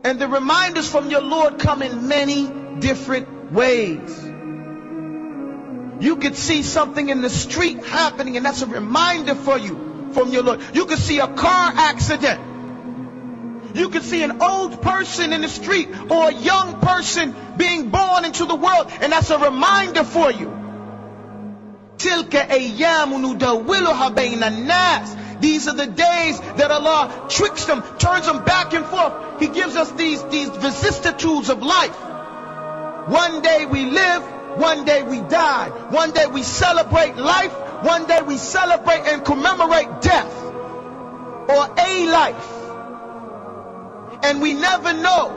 And the reminders from your Lord come in many different ways. You could see something in the street happening, and that's a reminder for you from your Lord. You could see a car accident. You could see an old person in the street or a young person being born into the world, and that's a reminder for you. Tilka ayyamu nudawwiluha bayna nas. These are the days that Allah tricks them, turns them back and forth. He gives us these vicissitudes of life. One day we live, one day we die. One day we celebrate life, one day we celebrate and commemorate death or a life. And we never know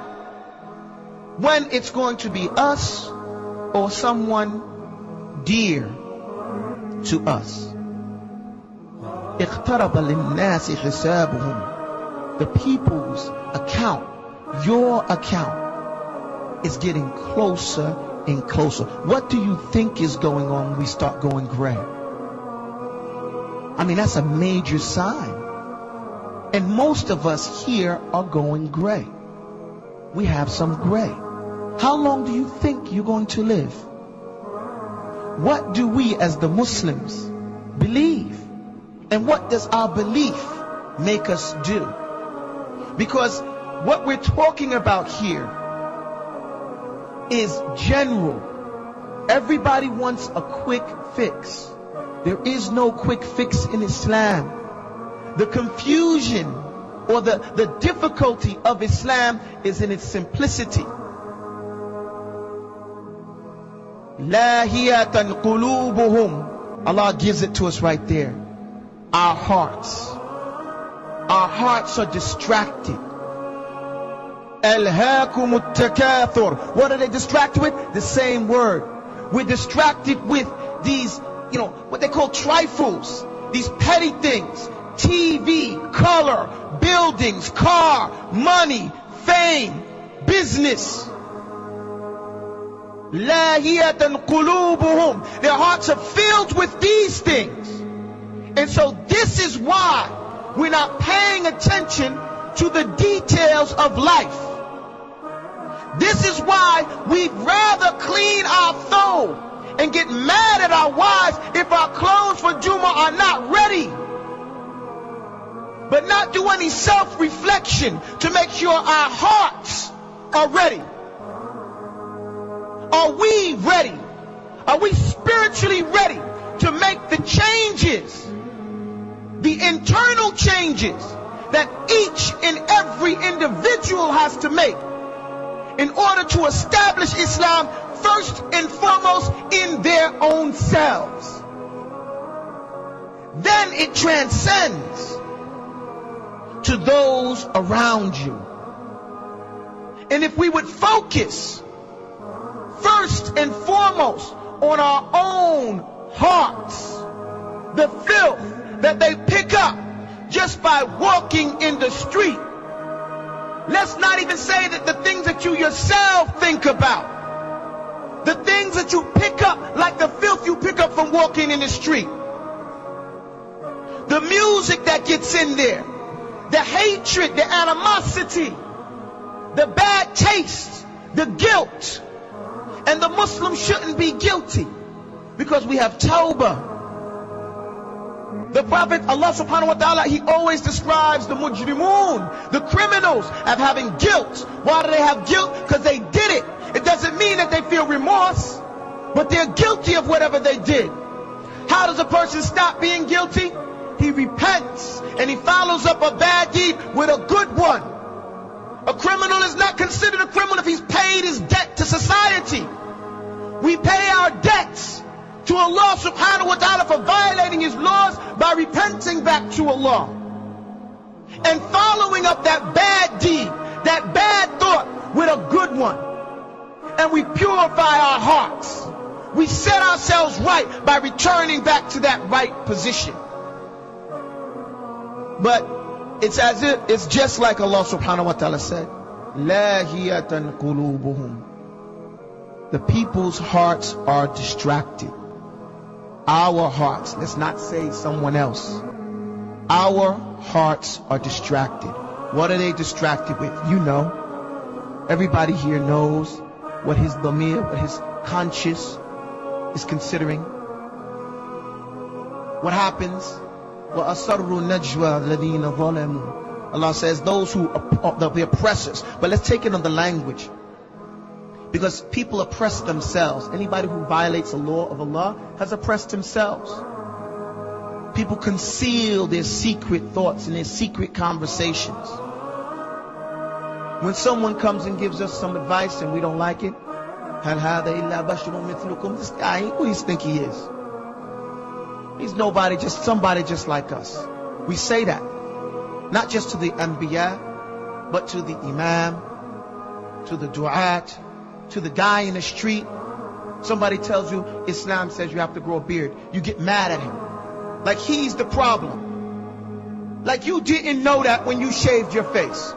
when it's going to be us or someone dear to us. اقترب للناس حسابهم. The people's account, your account, is getting closer and closer. What do you think is going on when we start going gray? I mean, that's a major sign. And most of us here are going gray. We have some gray. How long do you think you're going to live? What do we as the Muslims believe? And what does our belief make us do? Because what we're talking about here is general. Everybody wants a quick fix. There is no quick fix in Islam. The confusion or the difficulty of Islam is in its simplicity. Lahiyatan qulubuhum. Allah gives it to us right there. Our hearts. Our hearts are distracted. Alhaakumut takathur. What are they distracted with? The same word. We're distracted with these, what they call trifles. These petty things. TV, color, buildings, car, money, fame, business. Lahiyatan qulubuhum. Their hearts are filled with these things. And so this is why we're not paying attention to the details of life. This is why we'd rather clean our phone and get mad at our wives if our clothes for Jummah are not ready, but not do any self-reflection to make sure our hearts are ready. Are we ready? Are we spiritually ready to make the changes, the internal changes that each and every individual has to make in order to establish Islam first and foremost in their own selves? Then it transcends to those around you. And if we would focus first and foremost on our own hearts, the filth that they pick up just by walking in the street. Let's not even say that the things that you yourself think about, the things that you pick up, like the filth you pick up from walking in the street, the music that gets in there, the hatred, the animosity, the bad taste, the guilt. And the Muslim shouldn't be guilty because we have tawbah. The Prophet, Allah subhanahu wa ta'ala, he always describes the mujrimun, the criminals, as having guilt. Why do they have guilt? Because they did it. It doesn't mean that they feel remorse, but they're guilty of whatever they did. How does a person stop being guilty? He repents and he follows up a bad deed with a good one. A criminal is not considered a criminal if he's paid his debt to society. We pay our debts to Allah subhanahu wa ta'ala for violating his laws by repenting back to Allah and following up that bad deed, that bad thought with a good one. And we purify our hearts. We set ourselves right by returning back to that right position. But it's as if it's just like Allah subhanahu wa ta'ala said, Lahiyatan qulubuhum. The people's hearts are distracted. Our hearts, let's not say someone else. Our hearts are distracted. What are they distracted with? You know, Everybody here knows what his dhamir, what his conscience is considering. What happens? وَأَسَرُّوا النَّجْوَى الَّذِينَ ظَلَمُوا. Allah says those who are the oppressors. But let's take it on the language. Because people oppress themselves. Anybody who violates the law of Allah has oppressed themselves. People conceal their secret thoughts and their secret conversations. When someone comes and gives us some advice and we don't like it, this guy, who do you think he is? He's nobody, just somebody just like us. We say that. Not just to the Anbiya, but to the Imam, to the Du'at, to the guy in the street. Somebody tells you Islam says you have to grow a beard. You get mad at him. Like he's the problem. Like you didn't know that when you shaved your face.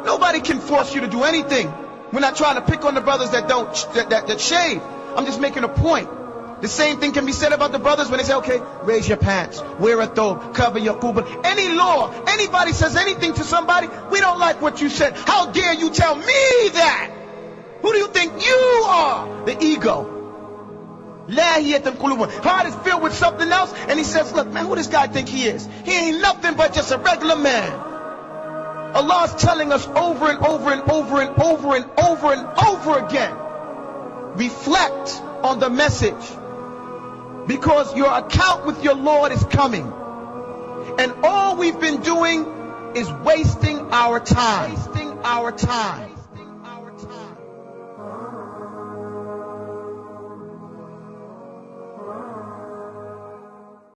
Nobody can force you to do anything. We're not trying to pick on the brothers that shave. I'm just making a point. The same thing can be said about the brothers when they say, okay, raise your pants, wear a thobe, cover your kuba. Any law, anybody says anything to somebody, we don't like what you said. How dare you tell me that? Who do you think you are? The ego. Heart is filled with something else, and he says, look, man, who does this guy think he is? He ain't nothing but just a regular man. Allah is telling us over and over and over and over and over and over again, reflect on the message, because your account with your Lord is coming, and all we've been doing is wasting our time.